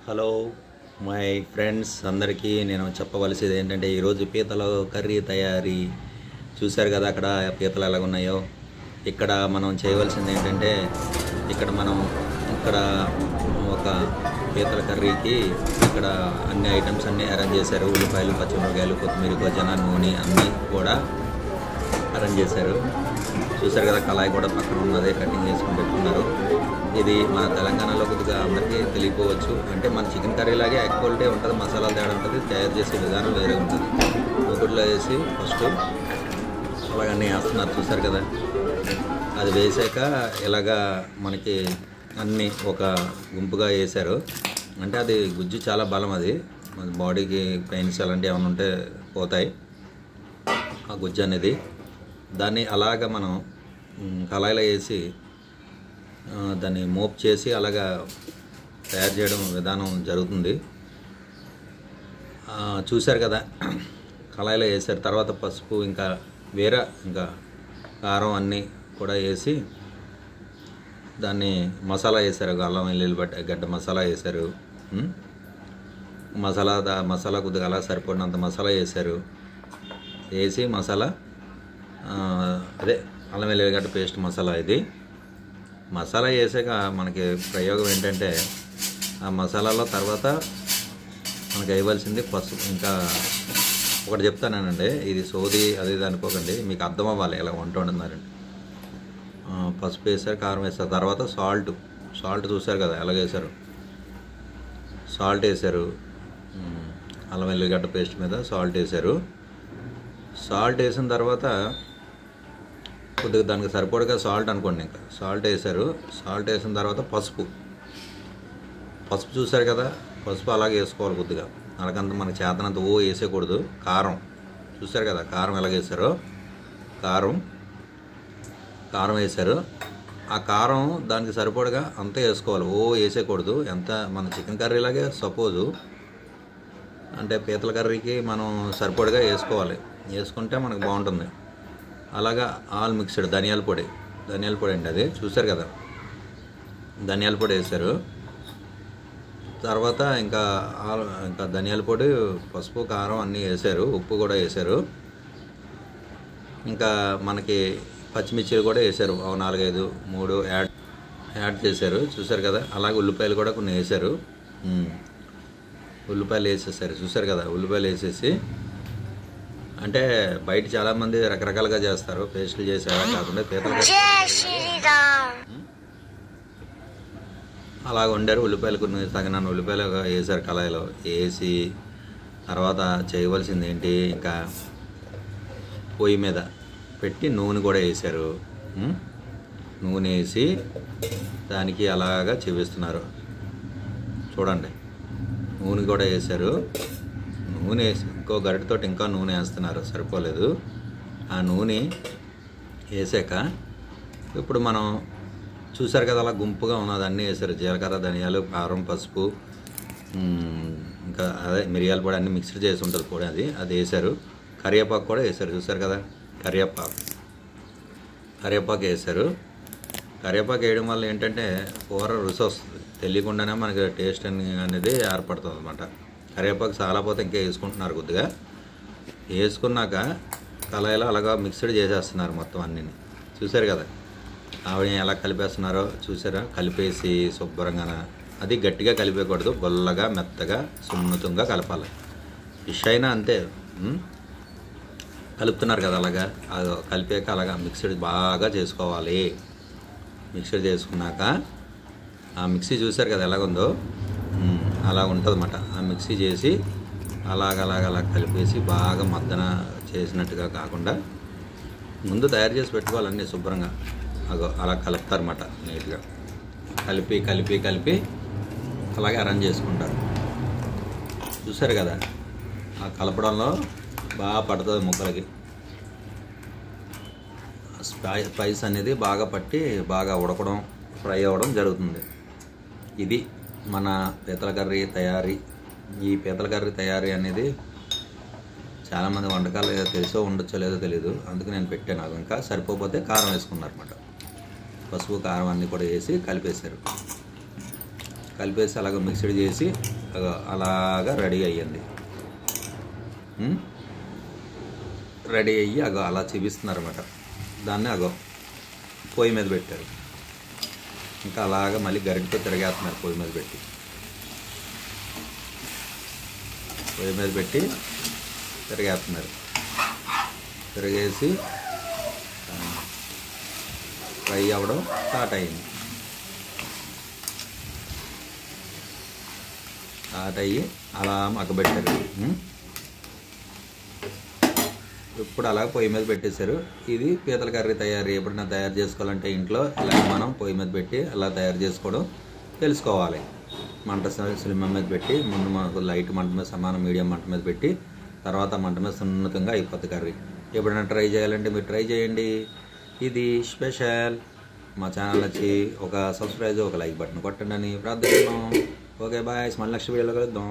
Hello my friends అందరికీ నేను చెప్పవలసింది ఏంటంటే ఈరోజు పీతల కర్రీ తయారీ చూశారు కదా. అక్కడ పీతలు ఎలా ఉన్నాయో ఇక్కడ మనం చేయవలసింది ఏంటంటే ఇక్కడ ఒక పీతల కర్రీకి ఇక్కడ అన్ని ఐటమ్స్ అన్నీ అరేంజ్ చేశారు. ఉల్లిపాయలు, పచ్చిమిరపకాయలు, కొత్తిమీర, గొజ్జన, నూనె అన్నీ కూడా అరేంజ్ చేశారు. చూశారు కదా, కళాయి కూడా పక్కన ఉన్నది, కటింగ్ చేసుకుని పెట్టుకున్నారు. ఇది మన తెలంగాణలో కొద్దిగా అందరికీ తెలియకపోవచ్చు. అంటే మన చికెన్ కర్రీ లాగే ఎగ్ క్వాలిటీ ఉంటుంది, మసాలాలు తేడా ఉంటుంది, తయారు చేసే విధానం వేరే ఉంటుంది. ఒకటిలో వేసి ఫస్ట్ అలాగన్నీ వేస్తున్నారు. చూశారు కదా, అది వేసాక ఇలాగా మనకి అన్నీ ఒక గుంపుగా వేశారు. అంటే అది గుజ్జు చాలా బలం, అది మన బాడీకి పెయిన్స్ అలాంటివి ఏమైనా ఉంటే పోతాయి ఆ గుజ్జు అనేది. దాన్ని అలాగ మనం కళాయిలో వేసి దాన్ని మోప్ చేసి అలాగా తయారు చేయడం విధానం జరుగుతుంది. చూశారు కదా, కళాయిలో వేసారు. తర్వాత పసుపు ఇంకా కారం అన్నీ కూడా వేసి దాన్ని మసాలా వేశారు. అల్లం వెల్లుల్లి గడ్డ మసాలా వేశారు. మసాలా కొద్దిగా అలా సరిపడినంత మసాలా వేశారు. వేసి మసాలా అదే అల్లం వెల్లుల్లి గడ్డ పేస్ట్ మసాలా. ఇది మసాలా వేసాక మనకి ప్రయోగం ఏంటంటే ఆ మసాలాలో తర్వాత మనకి వేయవలసింది పసుపు. ఇంకా ఒకటి చెప్తానండి, ఇది సోది అది అనుకోకండి, మీకు అర్థం అవ్వాలి ఎలా వంట వండుతున్నారండి. పసుపు వేసారు, కారం వేస్తారు, తర్వాత సాల్ట్ చూసారు కదా ఎలాగ వేసారు. సాల్ట్ వేసారు, అల్లం వెల్లుల్లిగడ్డ పేస్ట్ మీద సాల్ట్ వేసారు. సాల్ట్ వేసిన తర్వాత కొద్దిగా దానికి సరిపడగా సాల్ట్ అనుకోండి, ఇంకా సాల్ట్ వేసారు. సాల్ట్ వేసిన తర్వాత పసుపు చూసారు కదా, పసుపు అలాగే వేసుకోవాలి కొద్దిగా. అలాగంత మనకి చేతనంత వేసేయకూడదు. కారం చూసారు కదా, కారం ఎలాగ వేసారో కారం వేసారు. ఆ కారం దానికి సరిపడగా అంతే వేసుకోవాలి, వేసేయకూడదు. ఎంత మన చికెన్ కర్రీలాగే సపోజు అంటే పీతల కర్రీకి మనం సరిపడగా వేసుకోవాలి, వేసుకుంటే మనకు బాగుంటుంది. అలాగా ఆల్ మిక్స్డ్ ధనియాల పొడి అండి, అది చూసారు కదా, ధనియాల పొడి వేశారు. తర్వాత ఇంకా ధనియాల పొడి, పసుపు, కారం అన్నీ వేశారు, ఉప్పు కూడా వేశారు. ఇంకా మనకి పచ్చిమిర్చిలు కూడా వేశారు, 4-5 3 యాడ్ చేశారు. చూసారు కదా, అలాగే ఉల్లిపాయలు కూడా కొన్ని వేశారు. ఉల్లిపాయలు వేసేసారు. చూసారు కదా, ఉల్లిపాయలు వేసేసి అంటే బయట చాలామంది రకరకాలుగా చేస్తారు, పేస్టులు చేసేలా కాకుండా పీతలు అలాగ వండారు. ఉల్లిపాయలు కొన్ని తగినన్ని ఉల్లిపాయలు వేసారు కళాయిలో వేసి తర్వాత చేయవలసింది ఏంటి, ఇంకా పొయ్యి మీద పెట్టి నూనె కూడా వేసారు. నూనె వేసి దానికి అలాగా చూపిస్తున్నారు చూడండి. నూనె కూడా వేసారు. నూనె వేసి ఇంకో గరిటెతో ఇంకా నూనె వేస్తున్నారు, సరిపోలేదు. ఆ నూనె వేసాక ఇప్పుడు మనం చూసారు కదా, అలా గుంపుగా ఉన్నది అన్నీ వేసారు. జీలకర్ర, ధనియాలు, కారం, పసుపు, ఇంకా అదే మిరియాల పొడి అన్నీ మిక్స్డ్ చేసి ఉంటుంది పొడి, అది వేసారు. కరివేపాకు కూడా వేసారు. చూసారు కదా, కరివేపాకు వేసారు. కరివేపాకు వేయడం వల్ల ఏంటంటే కూర రుచి వస్తుంది, తెలియకుండానే మనకి టేస్ట్ అనేది ఏర్పడుతుంది అన్నమాట. కరివేపాకు చాలాపోతే ఇంకా వేసుకుంటున్నారు. కొద్దిగా వేసుకున్నాక కళాయిలో అలాగా మిక్స్డ్ చేసేస్తున్నారు మొత్తం అన్నీ. చూసారు కదా, ఆవిడ ఎలా కలిపేస్తున్నారో చూసారా. కలిపేసి శుభ్రంగా, అది గట్టిగా కలిపేయకూడదు, గొల్లగా మెత్తగా సున్నితంగా కలపాలి. ఫిష్ అయినా అంతే, కలుపుతున్నారు కదా అలాగా. అది కలిపాక అలాగా మిక్స్డ్ బాగా చేసుకోవాలి. మిక్స్డ్ చేసుకున్నాక ఆ మిక్సీ చూసారు కదా ఎలాగుందో, అలా ఉంటుంది అన్నమాట. ఆ మిక్సీ చేసి అలా కలిపేసి బాగా మద్దన చేసినట్టుగా కాకుండా ముందు తయారు చేసి పెట్టుకోవాలన్నీ శుభ్రంగా. అలా కలుపుతారన్నమాట నీట్గా. కలిపి అలాగే అరేంజ్ చేసుకుంటారు. చూసారు కదా, ఆ కలపడంలో బాగా పడుతుంది ముక్కలకి. స్పైస్ అనేది బాగా పట్టి బాగా ఉడకడం, ఫ్రై అవ్వడం జరుగుతుంది. ఇది మన పీతల కర్రీ తయారీ. ఈ పీతల కర్రీ తయారీ అనేది చాలామంది వంటకాలు తెలిసో ఉండొచ్చో లేదో తెలియదు, అందుకు నేను పెట్టాను. నాకు ఇంకా సరిపోతే కారం వేసుకున్నారన్నమాట. పసుపు, కారం అన్నీ కూడా వేసి కలిపేశారు. కలిపేసి అలాగ మిక్స్డ్ చేసి అలాగా రెడీ అయ్యింది. రెడీ అయ్యి అలా చూపిస్తున్నారు అన్నమాట. దాన్ని పొయ్యి మీద పెట్టారు. ఇంకా అలాగా మళ్ళీ గరిటతో తిరగేస్తున్నారు. పొయ్యి మీద పెట్టి తిరగేస్తున్నారు. తిరగేసి ఫ్రై అవ్వడం స్టార్ట్ అయ్యి అలా మగ్గబెట్టారు. ఇప్పుడు అలా పొయ్యి మీద పెట్టేశారు. ఇది పీతల కర్రీ తయారీ. ఎప్పుడైనా తయారు చేసుకోవాలంటే ఇంట్లో ఇలా మనం పొయ్యి మీద పెట్టి అలా తయారు చేసుకోవడం తెలుసుకోవాలి. మంట స్లిమ్ మీద పెట్టి ముందు మనకు లైట్ మంట మీద సమానం మీడియం మంట మీద పెట్టి తర్వాత మంట మీద సున్నితంగా అయిపోతుంది కర్రీ. ఎప్పుడైనా ట్రై చేయాలంటే మీరు ట్రై చేయండి. ఇది స్పెషల్. మా ఛానల్ వచ్చి ఒక సబ్స్క్రైబ్ ఒక లైక్ బటన్ కొట్టండి అని ప్రార్థిస్తున్నాం. Okay bye. మళ్ళీ నెక్స్ట్ వీడియోలో కలుద్దాం.